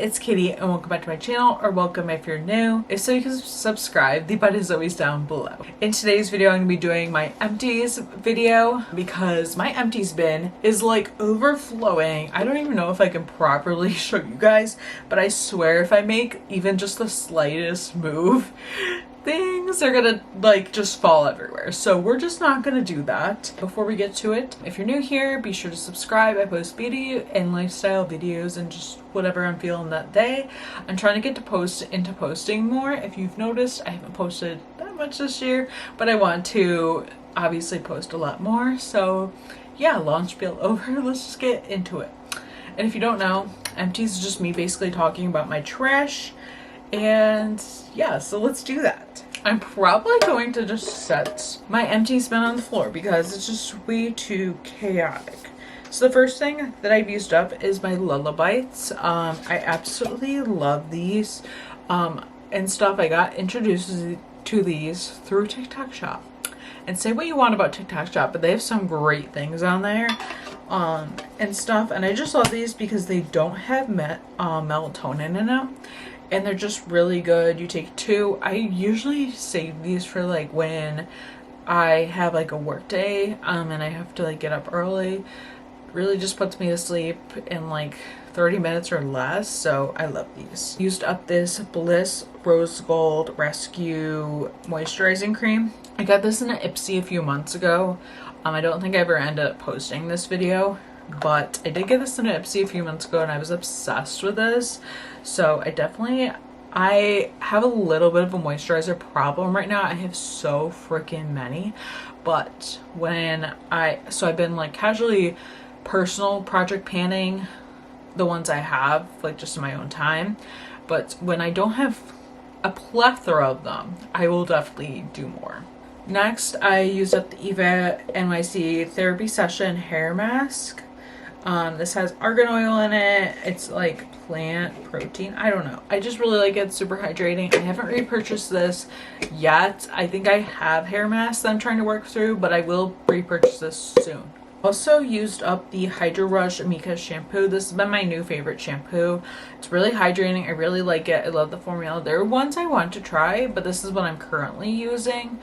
it's Katie and welcome back to my channel, or welcome if you're new. If so, you can subscribe. The button is always down below. In today's video, I'm going to be doing my empties video because my empties bin is like overflowing. I don't even know if I can properly show you guys, but I swear if I make even just the slightest move, things are gonna like just fall everywhere. So we're just not gonna do that. Before we get to it, if you're new here, be sure to subscribe. I post beauty and lifestyle videos and just whatever I'm feeling that day. I'm trying to get into posting more. If you've noticed, I haven't posted that much this year, but I want to obviously post a lot more. So yeah, launch spiel over. Let's just get into it. And if you don't know, empties is just me basically talking about my trash. And yeah, so let's do that. I'm probably going to just set my empties bin on the floor because it's just way too chaotic. So the first thing that I've used up is my Lullabites. I absolutely love these and stuff. I got introduced to these through TikTok Shop. And say what you want about TikTok Shop, but they have some great things on there and stuff. And I just love these because they don't have melatonin in them. And they're just really good. You take two. I usually save these for like when I have like a work day and I have to like get up early. Really just puts me to sleep in like 30 minutes or less. So I love these. Used up this Bliss Rose Gold Rescue Moisturizing Cream. I got this in an Ipsy a few months ago. I don't think I ever ended up posting this video, but I did get this in an Ipsy a few months ago and I was obsessed with this. So I have a little bit of a moisturizer problem right now. I have so freaking many, but I've been like casually personal project panning the ones I have, like just in my own time. But when I don't have a plethora of them, I will definitely do more. Next, I used up the Eva NYC Therapy Session Hair Mask. This has argan oil in it. It's like plant protein. I don't know. I just really like it. It's super hydrating. I haven't repurchased this yet. I think I have hair masks that I'm trying to work through, but I will repurchase this soon. Also used up the Hydro Rush Amika shampoo. This has been my new favorite shampoo. It's really hydrating. I really like it. I love the formula. There are ones I want to try, but this is what I'm currently using.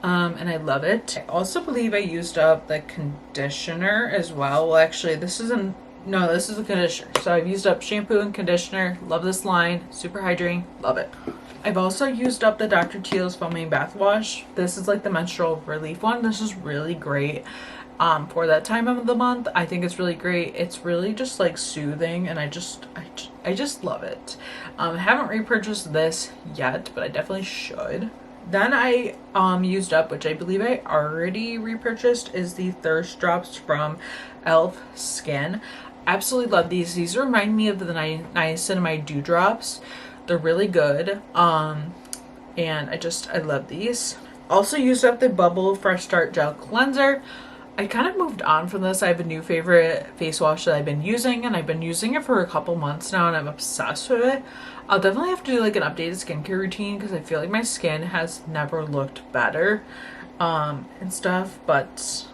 And I love it. I also believe I used up the conditioner as well. Well, actually, this is the conditioner. So I've used up shampoo and conditioner. Love this line. Super hydrating. Love it. I've also used up the Dr. Teal's Foaming Bath Wash. This is like the menstrual relief one. This is really great for that time of the month. I think it's really great. It's really just like soothing, and I just love it. I haven't repurchased this yet, but I definitely should. Then I used up, which I believe I already repurchased, is the Thirst Drops from e.l.f. Skin. Absolutely love these. These remind me of the niacinamide dewdrops. They're really good. And I love these. Also used up the Bubble Fresh Start Gel Cleanser. I kind of moved on from this. I have a new favorite face wash that I've been using, and I've been using it for a couple months now, and I'm obsessed with it. I'll definitely have to do like an updated skincare routine because I feel like my skin has never looked better and stuff, but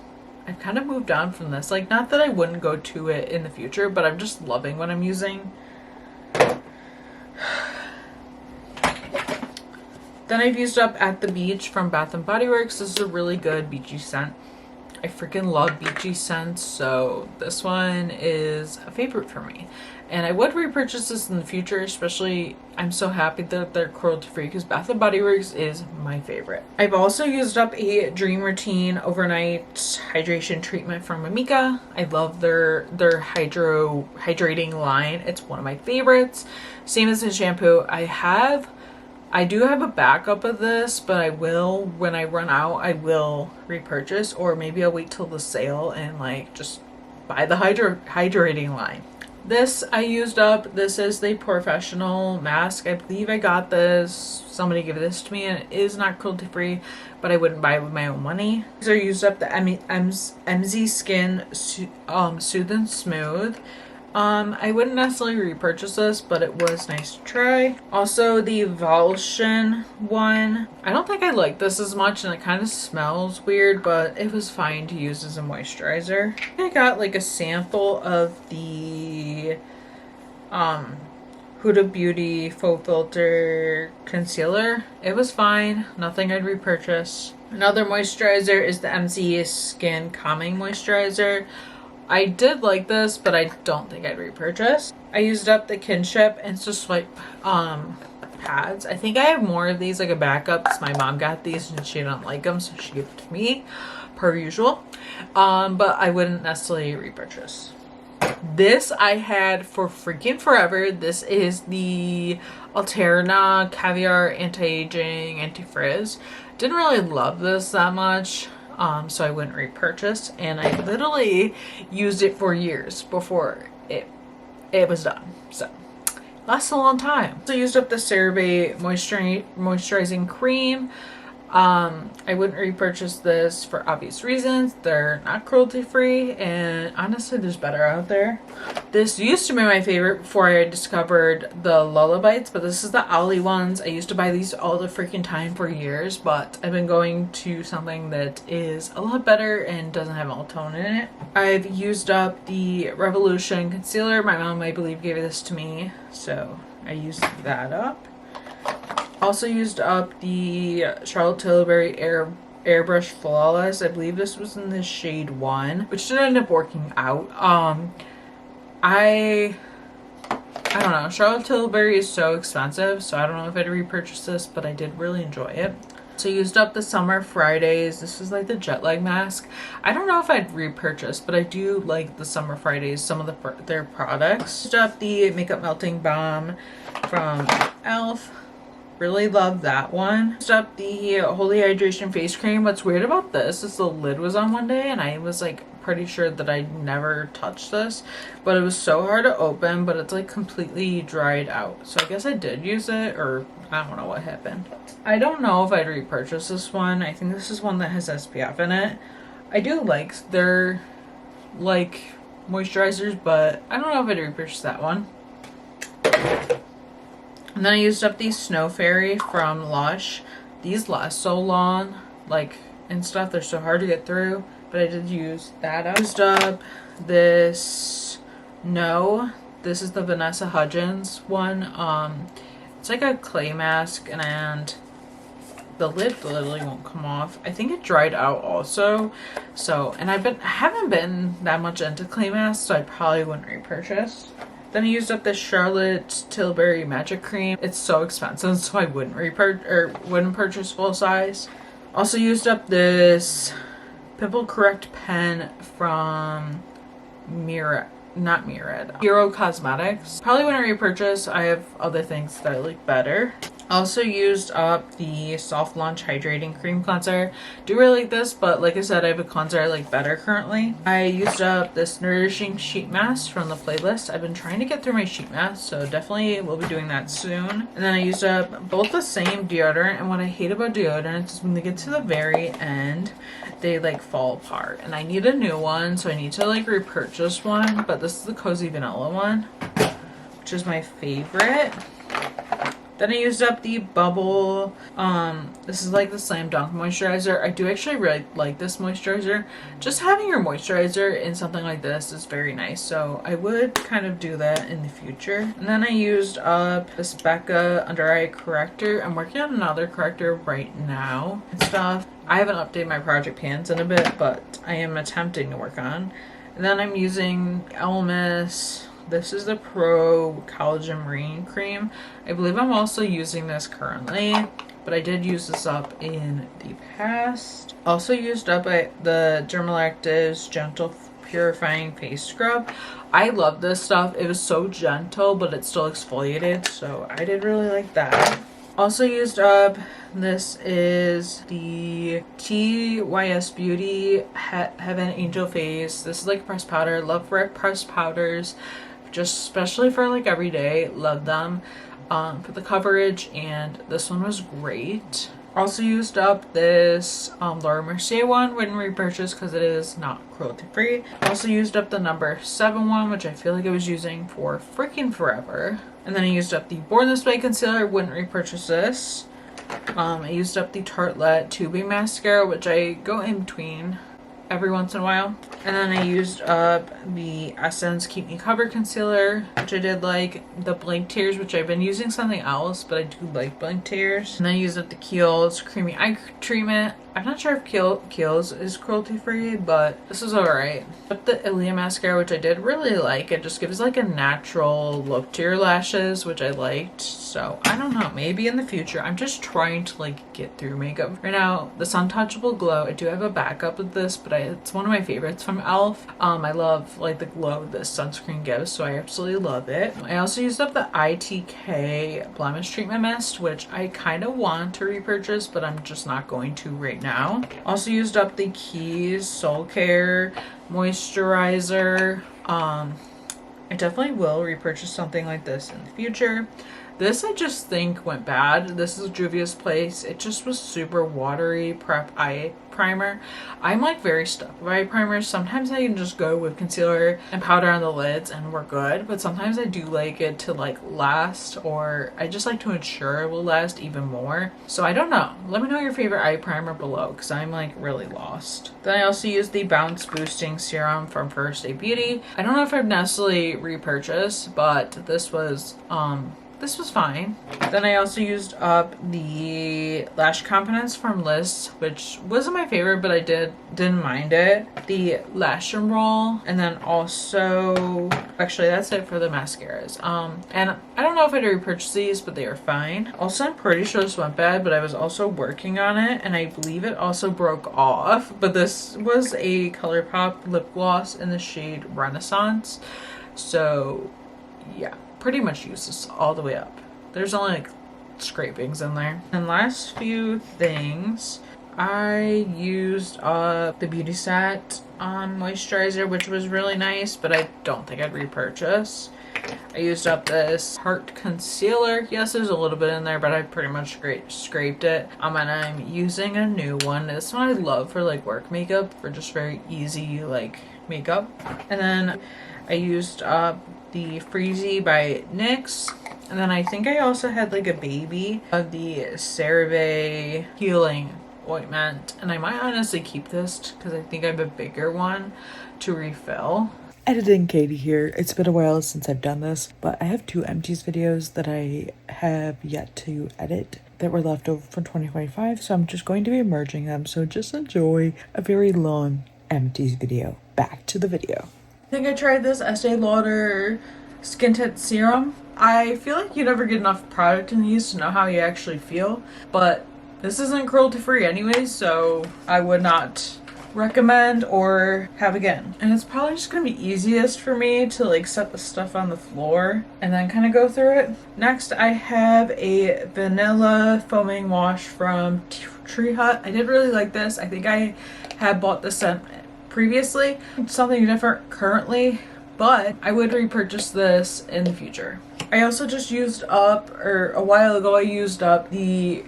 I've kind of moved on from this. Like, not that I wouldn't go to it in the future, but I'm just loving what I'm using. Then I've used up At the Beach from Bath & Body Works. This is a really good beachy scent. I freaking love beachy scents, so this one is a favorite for me. And I would repurchase this in the future, especially I'm so happy that they're cruelty free because Bath & Body Works is my favorite. I've also used up a Dream Routine Overnight Hydration Treatment from Amika. I love their hydrating line. It's one of my favorites. Same as the shampoo. I do have a backup of this, but I will, when I run out, I will repurchase, or maybe I'll wait till the sale and like just buy the hydrating line. This I used up. This is the Professional Mask. I believe I got this. Somebody gave this to me, and it is not cruelty free, but I wouldn't buy it with my own money. These are used up the MZ Skin Soothe and Smooth. I wouldn't necessarily repurchase this, but it was nice to try. Also, the Volscian one. I don't think I like this as much, and it kind of smells weird, but it was fine to use as a moisturizer. I got like a sample of the Huda Beauty Faux Filter Concealer. It was fine. Nothing I'd repurchase. Another moisturizer is the Ipsy Skin Calming Moisturizer. I did like this, but I don't think I'd repurchase. I used up the Kinship Insta Swipe pads. I think I have more of these, like a backup, because my mom got these and she didn't like them, so she gave it to me, per usual. But I wouldn't necessarily repurchase. This I had for freaking forever. This is the Alterna Caviar Anti-Aging Anti-Frizz. Didn't really love this that much, so I wouldn't repurchase. And I literally used it for years before it was done. So lasts a long time. So I used up the CeraVe moisturizing cream. I wouldn't repurchase this for obvious reasons. They're not cruelty free, and honestly there's better out there. This used to be my favorite before I discovered the Lullabites, but this is the Ollie ones. I used to buy these all the freaking time for years, but I've been going to something that is a lot better and doesn't have melatonin in it. I've used up the Revolution concealer. My mom, I believe, gave this to me, so I used that up. Also used up the Charlotte Tilbury Airbrush Flawless. I believe this was in the shade 1, which didn't end up working out. I don't know. Charlotte Tilbury is so expensive, so I don't know if I'd repurchase this, but I did really enjoy it. So I used up the Summer Fridays. This is like the jet lag mask. I don't know if I'd repurchase, but I do like the Summer Fridays, some of their products. Used up the Makeup Melting Balm from e.l.f. Really love that one. Used up the Holy Hydration Face Cream. What's weird about this is the lid was on one day and I was like pretty sure that I'd never touched this, but it was so hard to open, but it's like completely dried out. So I guess I did use it, or I don't know what happened. I don't know if I'd repurchase this one. I think this is one that has SPF in it. I do like their like moisturizers, but I don't know if I'd repurchase that one. And then I used up these Snow Fairy from Lush. These last so long, like, and stuff. They're so hard to get through, but I did use that up. I used up this, this is the Vanessa Hudgens one. It's like a clay mask, and the lid literally won't come off. I think it dried out also. So, and I haven't been that much into clay masks, so I probably wouldn't repurchase. Then I used up this Charlotte Tilbury Magic Cream. It's so expensive, so I wouldn't purchase full size. Also used up this Pimple Correct pen from Hero Cosmetics. Probably wouldn't repurchase. I have other things that I like better. Also used up the Soft Launch Hydrating Cream Cleanser. Do really like this, but like I said, I have a cleanser I like better currently. I used up this Nourishing Sheet Mask from the playlist. I've been trying to get through my sheet mask, so definitely will be doing that soon. And then I used up both the same deodorant, and what I hate about deodorants is when they get to the very end, they like fall apart. And I need a new one, so I need to like repurchase one, but this is the Cozy Vanilla one, which is my favorite. Then I used up the Bubble, this is like the Slam Dunk moisturizer. I do actually really like this moisturizer. Just having your moisturizer in something like this is very nice, so I would kind of do that in the future. And then I used up this Becca Under Eye Corrector. I'm working on another corrector right now and stuff. I haven't updated my project pans in a bit, but I am attempting to work on. And then I'm using Elmis. This is the Pro Collagen Marine Cream. I believe I'm also using this currently, but I did use this up in the past. Also used up the Dermalactive's Gentle Purifying Face Scrub. I love this stuff. It was so gentle, but it still exfoliated, so I did really like that. Also used up, this is the TYS Beauty Heaven Angel Face. This is like pressed powder. Love pressed powders, just especially for like every day. Love them for the coverage, and this one was great. Also used up this Laura Mercier one. Wouldn't repurchase because it is not cruelty free. Also used up the number 7 one, which I feel like I was using for freaking forever. And then I used up the Born This Way concealer. Wouldn't repurchase this. I used up the Tartelette Tubing Mascara, which I go in between. every once in a while. And then I used up the Essence Keep Me Covered Concealer, which I did like. The Blank Tears, which I've been using something else, but I do like Blank Tears. And then I used up the Kiehl's Creamy Eye Treatment. I'm not sure if Kiehl's is cruelty free, but this is alright. But the Ilia mascara, which I did really like, it just gives like a natural look to your lashes, which I liked. So I don't know, maybe in the future. I'm just trying to like get through makeup right now. The Suntouchable Glow, I do have a backup of this, but it's one of my favorites from e.l.f. I love like the glow this sunscreen gives, so I absolutely love it. I also used up the ITK Blemish Treatment Mist, which I kind of want to repurchase, but I'm just not going to right now. Also used up the Keys Soul Care Moisturizer. I definitely will repurchase something like this in the future. This I just think went bad. This is Juvia's Place. It just was super watery prep eye primer. I'm like very stuck with eye primers. Sometimes I can just go with concealer and powder on the lids and we're good, but sometimes I do like it to like last, or I just like to ensure it will last even more. So I don't know. Let me know your favorite eye primer below, because I'm like really lost. Then I also used the Bounce Boosting Serum from First Aid Beauty. I don't know if I've necessarily repurchased, but this was fine. Then I also used up the Lash Confidence from Liz, which wasn't my favorite, but I didn't mind it. The Lash and Roll, and then also, actually that's it for the mascaras. And I don't know if I'd repurchase these, but they are fine. Also, I'm pretty sure this went bad, but I was also working on it, and I believe it also broke off. But this was a ColourPop lip gloss in the shade Renaissance. So yeah, pretty much use this all the way up. There's only like scrapings in there. And last few things, I used the Beauty Set moisturizer, which was really nice, but I don't think I'd repurchase. I used up this Heart Concealer. Yes, there's a little bit in there, but I pretty much scraped it. And I'm using a new one. This one I love for like work makeup, for just very easy like makeup. And then I used up the Freezy by NYX. And then I think I also had like a baby of the CeraVe Healing Ointment. And I might honestly keep this because I think I have a bigger one to refill. Editing Katie here. It's been a while since I've done this, but I have 2 empties videos that I have yet to edit that were left over from 2025. So I'm just going to be merging them. So just enjoy a very long empties video. Back to the video. I think I tried this Estee Lauder Skin Tint Serum. I feel like you never get enough product in these to know how you actually feel, but this isn't cruelty free anyway, so I would not recommend or have again. And it's probably just gonna be easiest for me to like set the stuff on the floor and then kind of go through it. Next, I have a vanilla foaming wash from Tree Hut. I did really like this. I think I had bought this scent previously. It's something different currently, but I would repurchase this in the future. I also just used up, or a while ago I used up the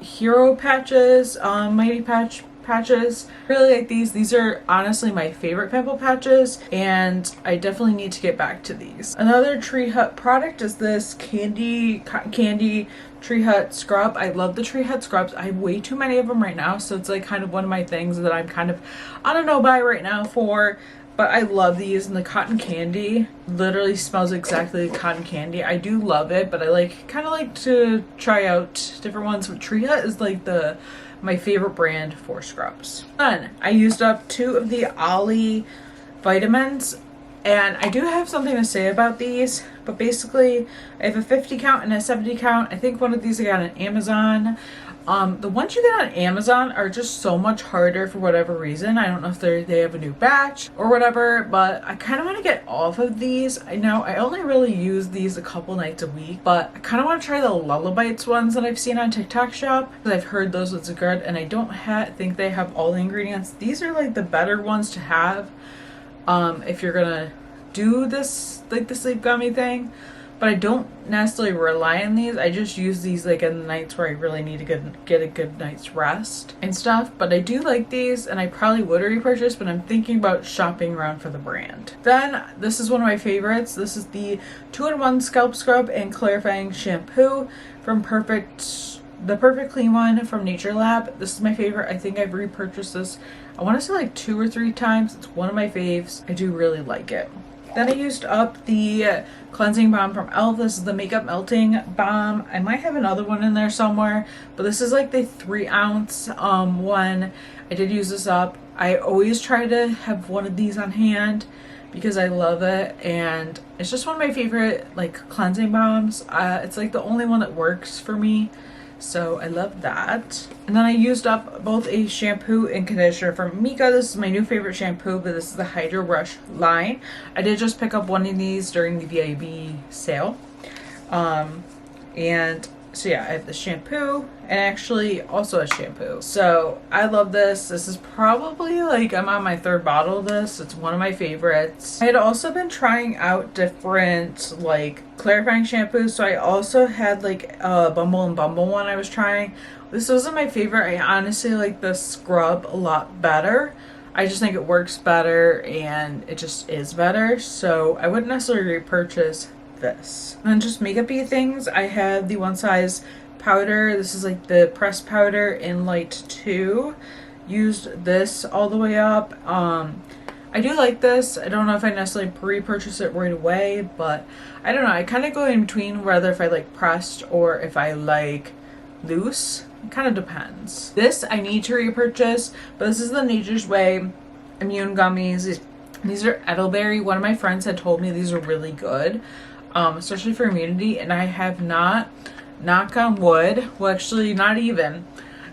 Hero Patches, Mighty Patches. Really like these. These are honestly my favorite pimple patches, and I definitely need to get back to these. Another Tree Hut product is this cotton candy Tree Hut scrub. I love the Tree Hut scrubs. I have way too many of them right now, so it's like kind of one of my things that I'm kind of on a no-buy right now for. But I love these, and the cotton candy literally smells exactly like cotton candy. I do love it, but I kind of like to try out different ones. But Tree Hut is like my favorite brand for scrubs. Then I used up 2 of the Ollie vitamins, and I do have something to say about these. But basically, I have a 50 count and a 70 count. I think one of these I got on Amazon. The ones you get on Amazon are just so much harder for whatever reason. I don't know if they have a new batch or whatever, but I kind of want to get off of these. I know I only really use these a couple nights a week, but I kind of want to try the Lullabites ones that I've seen on TikTok shop, because I've heard those ones are good, and I don't think they have all the ingredients. These are like the better ones to have if you're gonna do this, like the sleep gummy thing. But I don't necessarily rely on these. I just use these like in the nights where I really need to get a good night's rest and stuff. But I do like these, and I probably would repurchase, but I'm thinking about shopping around for the brand. Then this is one of my favorites. This is the 2-in-1 scalp scrub and clarifying shampoo from Perfect the Perfect Clean one from Nature Lab. This is my favorite. I think I've repurchased this, I want to say like 2 or 3 times. It's one of my faves. I do really like it. Then I used up the cleansing balm from e.l.f. This is the makeup melting balm. I might have another one in there somewhere, but this is like the 3-ounce one. I did use this up. I always try to have one of these on hand because I love it, and it's just one of my favorite like cleansing balms. It's like the only one that works for me, so I love that. And then I used up both a shampoo and conditioner from Mika. This is my new favorite shampoo, but this is the Hydro Rush line. I did just pick up one of these during the VIB sale. And so yeah, I have the shampoo and actually also a shampoo. So I love this. This is probably like, I'm on my 3rd bottle of this. It's one of my favorites. I had also been trying out different like clarifying shampoos. So I also had like a Bumble and Bumble one I was trying. This wasn't my favorite. I honestly like the scrub a lot better. I just think it works better and it just is better. So I wouldn't necessarily repurchase this. And then just makeup-y things. I have the One Size powder. This is like the pressed powder in light 2. Used this all the way up. I do like this. I don't know if I necessarily repurchase it right away, but I don't know. I kind of go in between whether if I like pressed or if I like loose. It kind of depends. This I need to repurchase, but this is the Nature's Way immune gummies. These are elderberry. One of my friends had told me these are really good, especially for immunity, and I have not, knock on wood, well actually not even,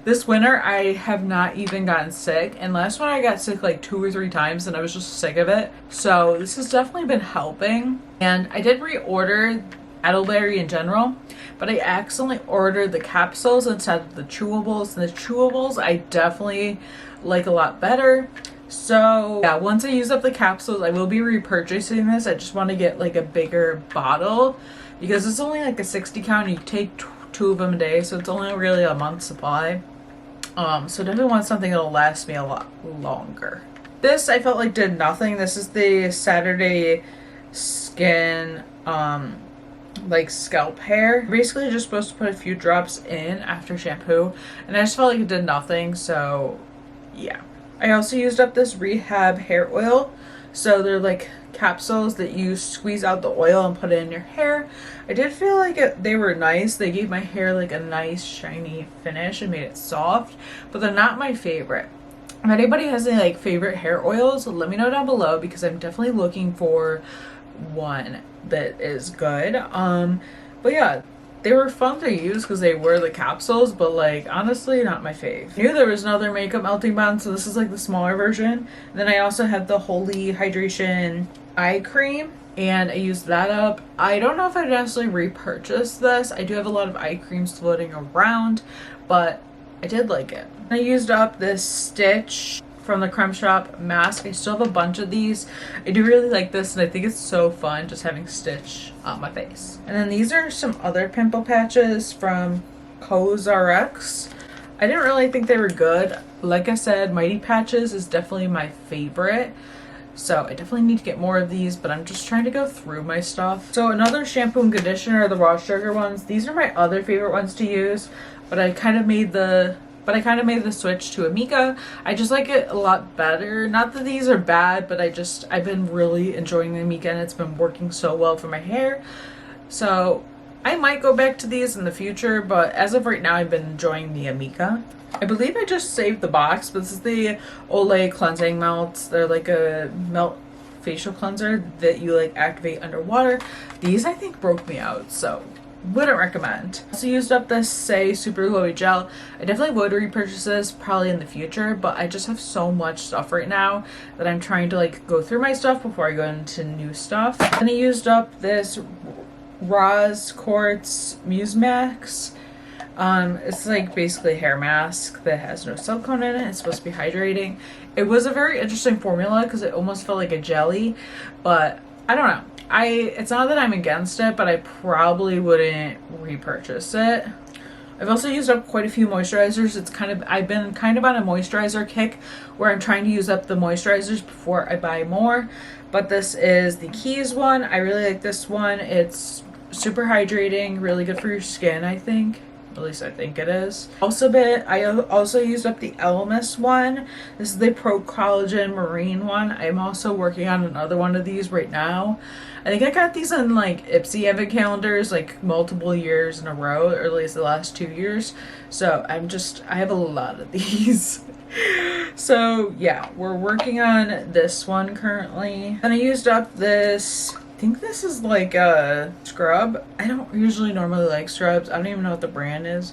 this winter I have not even gotten sick, and last one I got sick like 2 or 3 times and I was just sick of it. So this has definitely been helping. And I did reorder elderberry in general, but I accidentally ordered the capsules instead of the chewables, and the chewables I definitely like a lot better. So yeah, once I use up the capsules, I will be repurchasing this. I just want to get like a bigger bottle because it's only like a 60 count and you take 2 of them a day, so it's only really a month's supply. So definitely want something that'll last me a lot longer. This I felt like did nothing. This is the Saturday Skin like scalp hair. Basically just supposed to put a few drops in after shampoo, and I just felt like it did nothing, so yeah. I also used up this Rehab hair oil. So they're like capsules that you squeeze out the oil and put it in your hair. I did feel like they were nice. They gave my hair like a nice shiny finish and made it soft, but they're not my favorite. If anybody has any like favorite hair oils, let me know down below because I'm definitely looking for one that is good. But yeah, they were fun to use because they were the capsules, but like honestly not my fave. I knew there was another makeup melting balm, so this is like the smaller version. And then I also had the Holy Hydration eye cream, and I used that up. I don't know if I'd necessarily repurchase this. I do have a lot of eye creams floating around, but I did like it. I used up this Stitch from the Creme Shop mask. I still have a bunch of these. I do really like this, and I think it's so fun just having Stitch on my face. And then these are some other pimple patches from CosRx. I didn't really think they were good. Like I said, Mighty Patches is definitely my favorite, so I definitely need to get more of these, but I'm just trying to go through my stuff. So another shampoo and conditioner are the raw sugar ones. These are my other favorite ones to use, but I kind of made the switch to Amika. I just like it a lot better. Not that these are bad, but I've been really enjoying the Amika, and it's been working so well for my hair. So I might go back to these in the future, but as of right now, I've been enjoying the Amika. I believe I just saved the box, but this is the Olay cleansing melts. They're like a melt facial cleanser that you like activate underwater. These I think broke me out, so wouldn't recommend. Also used up this Say Super Glowy Gel. I definitely would repurchase this probably in the future, but I just have so much stuff right now that I'm trying to like go through my stuff before I go into new stuff. Then I used up this Roz Quartz Muse Max. It's like basically a hair mask that has no silicone in it. It's supposed to be hydrating. It was a very interesting formula because it almost felt like a jelly, but I don't know. It's not that I'm against it, but I probably wouldn't repurchase it. I've also used up quite a few moisturizers. I've been kind of on a moisturizer kick where I'm trying to use up the moisturizers before I buy more. But this is the Keys one. I really like this one. It's super hydrating, really good for your skin, I think. At least I think it is. I also used up the Elemis one. This is the Pro Collagen Marine one. I'm also working on another one of these right now. I think I got these on like Ipsy event calendars like multiple years in a row, or at least the last 2 years. So I have a lot of these. So yeah, we're working on this one currently. And I used up this, I think this is like a scrub. I don't usually normally like scrubs. I don't even know what the brand is.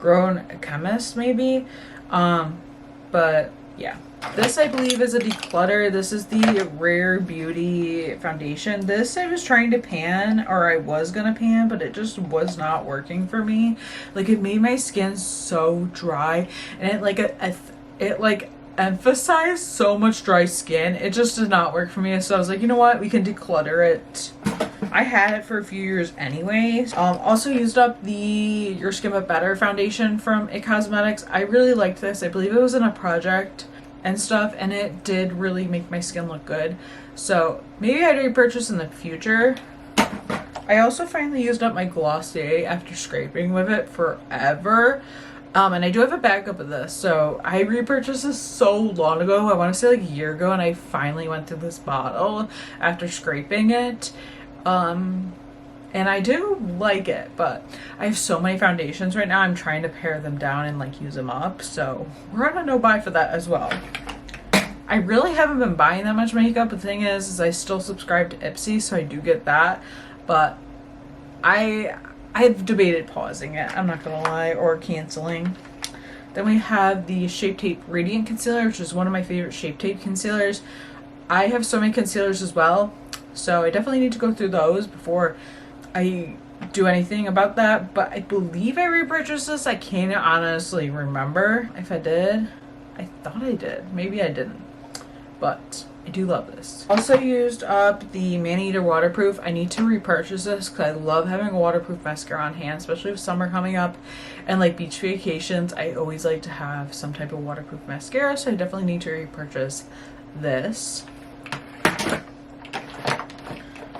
Grown Chemist maybe. But yeah. This I believe is a declutter. This is the Rare Beauty foundation. This I was trying to pan, or I was gonna pan, but it just was not working for me. Like it made my skin so dry, and it like emphasized so much dry skin. It just did not work for me. So I was like, you know what? We can declutter it. I had it for a few years anyways. Also used up the Your Skin But Better foundation from It Cosmetics. I really liked this. I believe it was in a project and stuff, and it did really make my skin look good. So maybe I'd repurchase in the future. I also finally used up my Glossier after scraping with it forever. And I do have a backup of this. So I repurchased this so long ago. I want to say like a year ago, and I finally went through this bottle after scraping it. And I do like it, but I have so many foundations right now. I'm trying to pare them down and like use them up. So we're on a no buy for that as well. I really haven't been buying that much makeup. The thing is I still subscribe to Ipsy, so I do get that. But I've debated pausing it, I'm not gonna lie, or canceling. Then we have the Shape Tape Radiant Concealer, which is one of my favorite Shape Tape concealers. I have so many concealers as well, so I definitely need to go through those before I do anything about that. But I believe I repurchased this. I can't honestly remember if I did. I thought I did. Maybe I didn't. But I do love this. Also used up the Maneater Waterproof. I need to repurchase this because I love having a waterproof mascara on hand, especially with summer coming up and like beach vacations. I always like to have some type of waterproof mascara, so I definitely need to repurchase this.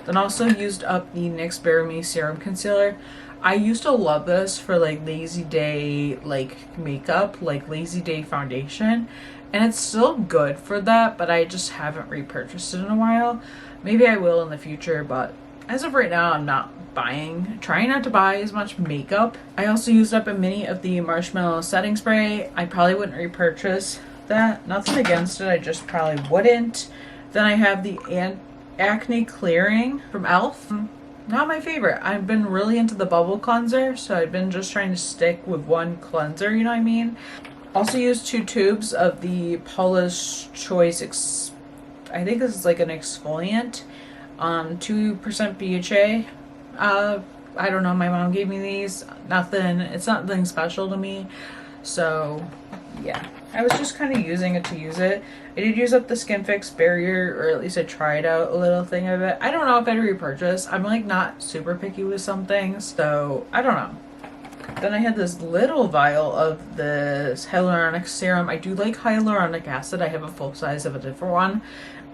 Then also used up the NYX Bare Me Serum Concealer. I used to love this for like lazy day like makeup, like lazy day foundation, and it's still good for that, but I just haven't repurchased it in a while. Maybe I will in the future, but as of right now I'm not trying not to buy as much makeup. I also used up a mini of the Marshmallow Setting Spray. I probably wouldn't repurchase that. Nothing against it, I just probably wouldn't. Then I have the Acne Clearing from e.l.f. Not my favorite. I've been really into the bubble cleanser, so I've been just trying to stick with one cleanser, you know what I mean? Also used 2 tubes of the Paula's Choice I think this is like an exfoliant, 2% BHA. I don't know, my mom gave me these. It's nothing special to me, so yeah, I was just kind of using it to use it. I did use up the Skin Fix Barrier, or at least I tried out a little thing of it. I don't know if I'd repurchase. I'm like not super picky with some things, so I don't know. Then I had this little vial of this hyaluronic serum. I do like hyaluronic acid. I have a full size of a different one.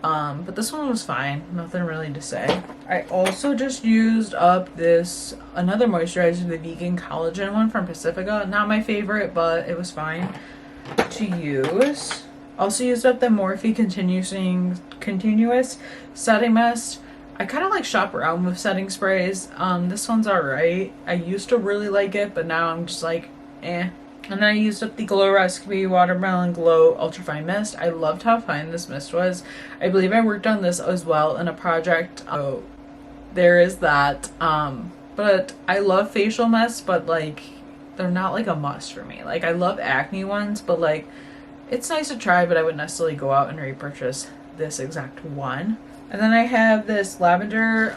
But this one was fine. Nothing really to say. I also just used up another moisturizer, the Vegan Collagen one from Pacifica. Not my favorite, but it was fine to use. Also used up the Morphe Continuous Setting Mist. I kind of like shop around with setting sprays. This one's alright. I used to really like it, but now I'm just like, eh. And then I used up the Glow Recipe Watermelon Glow Ultrafine Mist. I loved how fine this mist was. I believe I worked on this as well in a project. So there is that. But I love facial mists, but like they're not like a must for me. Like I love acne ones, but like it's nice to try, but I wouldn't necessarily go out and repurchase this exact one. And then I have this lavender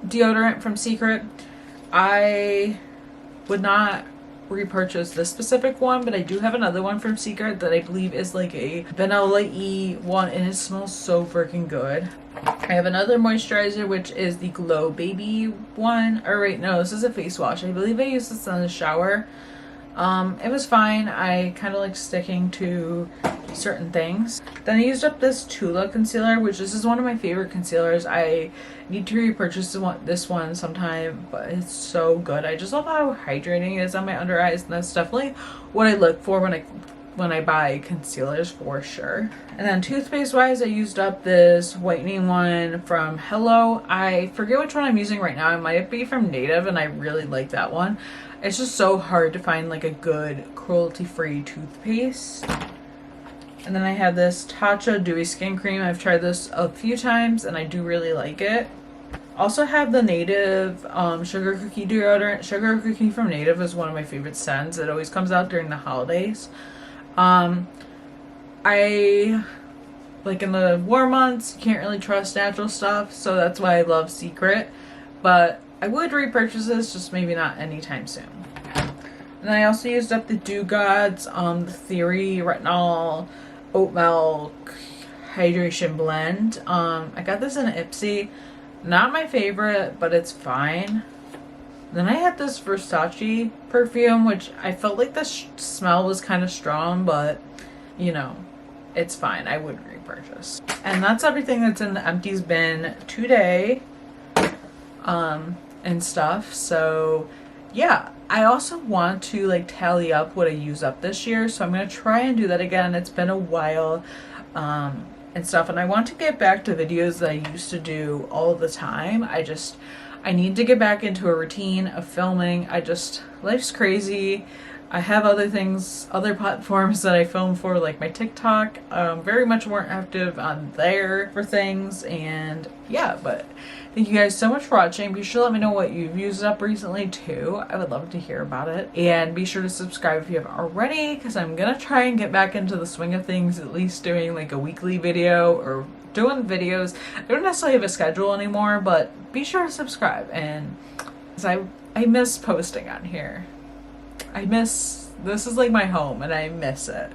deodorant from Secret. I would not repurchase this specific one, but I do have another one from Secret that I believe is like a vanilla-y one, and it smells so freaking good. I have another moisturizer, which is the Glow Baby one. Or wait, no, this is a face wash. I believe I used this in the shower. It was fine. I kind of like sticking to certain things. Then I used up this Tula concealer, which this is one of my favorite concealers. I need to repurchase this one sometime, but it's so good. I just love how hydrating it is on my under eyes, and that's definitely what I look for when I buy concealers, for sure. And then toothpaste wise, I used up this whitening one from Hello. I forget which one I'm using right now. It might be from Native, and I really like that one. It's just so hard to find like a good cruelty-free toothpaste. And then I have this Tatcha Dewy Skin Cream. I've tried this a few times and I do really like it. Also have the Native Sugar Cookie deodorant. Sugar Cookie from Native is one of my favorite scents. It always comes out during the holidays. I like in the warm months, you can't really trust natural stuff, so that's why I love Secret. But I would repurchase this, just maybe not anytime soon. And then I also used up the Dew Gods, the Theory Retinol Oat Milk Hydration Blend. I got this in Ipsy. Not my favorite, but it's fine. Then I had this Versace perfume, which I felt like the smell was kind of strong, but you know, it's fine. I would repurchase. And that's everything that's in the empties bin today. And stuff. So yeah, I also want to like tally up what I use up this year, so I'm gonna try and do that again. It's been a while and stuff, and I want to get back to videos that I used to do all the time. I need to get back into a routine of filming. Life's crazy. I have other things, other platforms that I film for, like my TikTok. Very much more active on there for things, and yeah, but thank you guys so much for watching. Be sure to let me know what you've used up recently too. I would love to hear about it. And be sure to subscribe if you haven't already, because I'm gonna try and get back into the swing of things, at least doing like a weekly video or doing videos. I don't necessarily have a schedule anymore, but be sure to subscribe. And I miss posting on here. This is like my home and I miss it.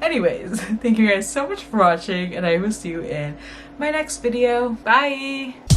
Anyways, thank you guys so much for watching, and I will see you in my next video. Bye!